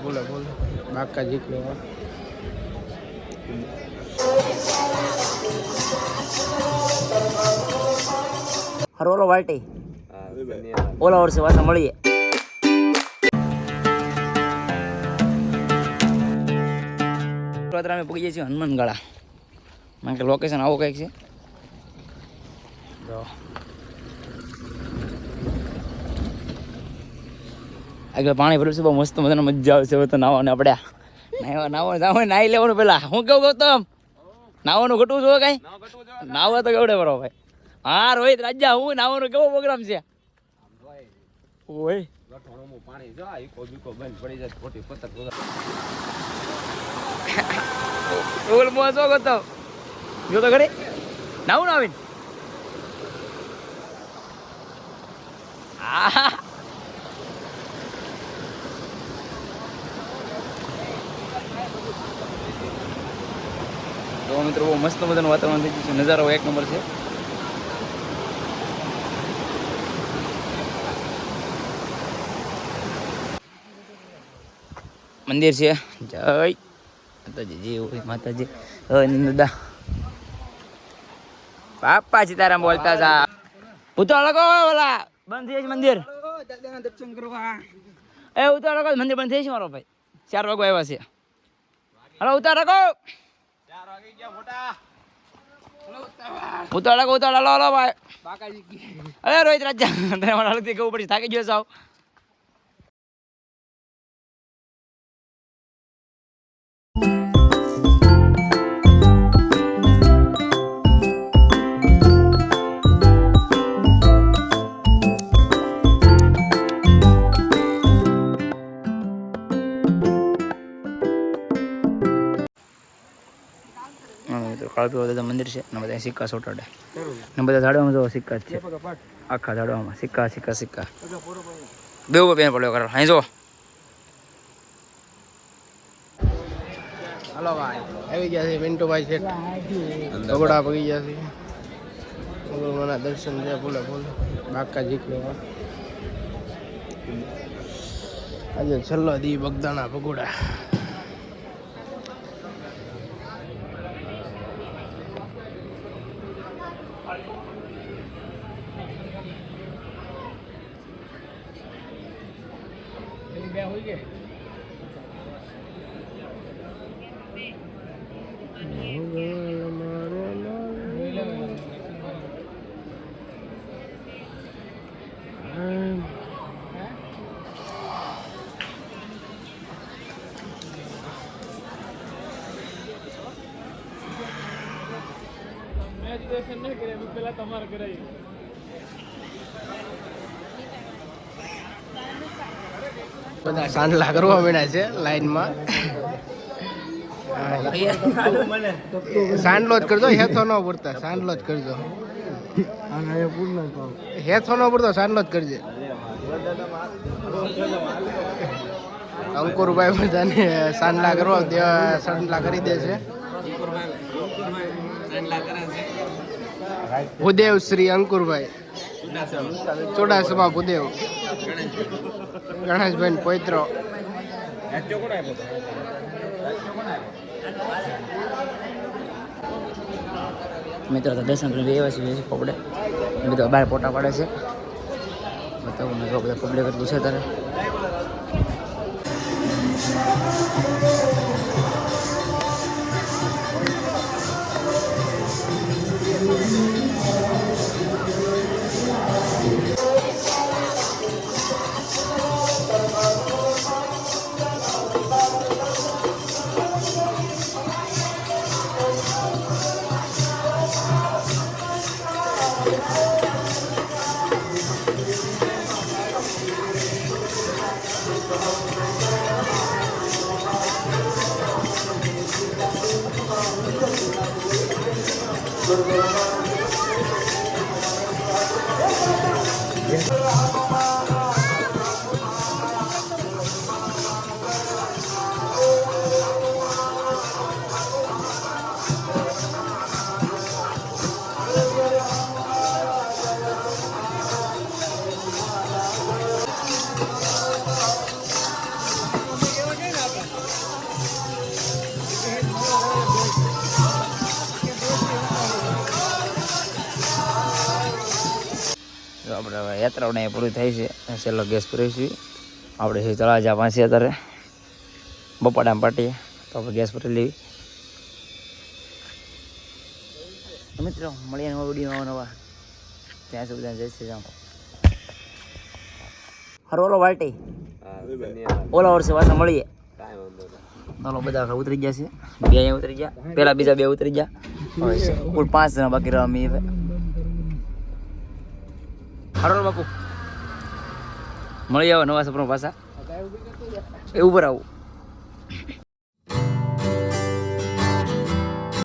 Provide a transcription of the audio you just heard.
ફૂલે ફૂલ બાકા જીકલો હરોલો વાલટી ઓલા વર્ષે પાછા મળીએ. અમે પૂગીએ છીએ હનુમાનગાળા. કારણ કે લોકેશન આવું કંઈક છે. આગળ પાણી ભર્યું છે, બહુ મસ્ત મજાનો મજા આવશે. હવે તો નાવાને પડ્યા નાહી લેવાનું. પેલા હું કેવું ગૌતમ નાવાનું ઘટવું છું કઈ નાવા તો કેવડે બરો ભાઈ. હા રોહિત રાજા હું નાવાનો કેવો પ્રોગ્રામ છે? ઓય ઓલ મોજો ગૌતમ જો તો ઘરે નાવું ના આવીને તો મિત્રો બહુ મસ્ત મજાનું વાતાવરણ થઈ ગયું છે. નજારો એક નંબર છે. મંદિર છે. જય માતાજી. જે હોય માતાજી. દાદા બાપા સીતારામ બોલતા જા. ઉતાર લગો ઓલા બંધ થઈ છે મંદિર. દર્શન કરવા ઉતાર લગો મંદિર બંધ થઈ છે મારો ભાઈ. 4 વાગે આવ્યા છે. હલો ઉતાર લગો. ઉતાર લો ભાઈ. અરે રોહિત રાજા તમારા હાલતી કેવું પડી થાકી ગયો સાવ. કાળપીવા દાદા મંદિર છે ને બધા સિક્કા સોટાડે ને બધા ઝાડવામાં જો સિક્કા જ છે. આખા ઝાડવામાં સિક્કા સિક્કા સિક્કા બેવ બેન પડ્યો કરો. અહીં જો હાલો ભાઈ આવી ગયા છે પિન્ટુભાઈ છે. પગોડા પગી ગયા છે. ભગવાનના દર્શન છે ફૂલે ફૂલ બાકા જીકલો આજે છેલ્લો દી બગદાના પગોડા. બધા સાંડલા કરવા મળ્યા છે લાઈનમાં. સાંડલો જ કરજો હેથો ન પૂરતા. સાંડલો જ કરજો. હેથો ન પૂરતો સાંડલો જ કરજે. અંકુરભાઈ બધાને સાંડલા કરવા ત્યાં સાંડલા કરી દે છે. ભૂદેવ શ્રી અંકુરભાઈ ચોડાસમા ભૂદેવ ગણેશભાઈ પોઈત્રો. મિત્રો તો દર્શન કરીને એવા છે પકડે મિત્રો બહાર ફોટા પાડે છે. બતાવું ને બધા પબ્લિક એટલું છે તારે. યાત્રાઓને અહીંયા પૂરી થાય છે. છેલ્લો ગેસ પૂરીશું આપણે છે તળાજા પાસે અત્યારે બપાડામાં પાટીએ તો આપણે ગેસ ભરી લેવી. મિત્રો મળીએ નવા વિડીયો નવા ત્યાં સુધી બધાને જય શ્રી રામ. હારો ઓલો વાલટી ઓલા વર્ષે પાછા મળીએ. ચાલો બધા ઉતરી ગયા છે. 2 અહીંયા ઉતરી ગયા, પેલા બીજા 2 ઉતરી ગયા. કુલ 5 જણા બાકી રહ્યા અમે. હારો બાપુ મળી આવો નવા સપનો પાછા. એ ઉપર આવું.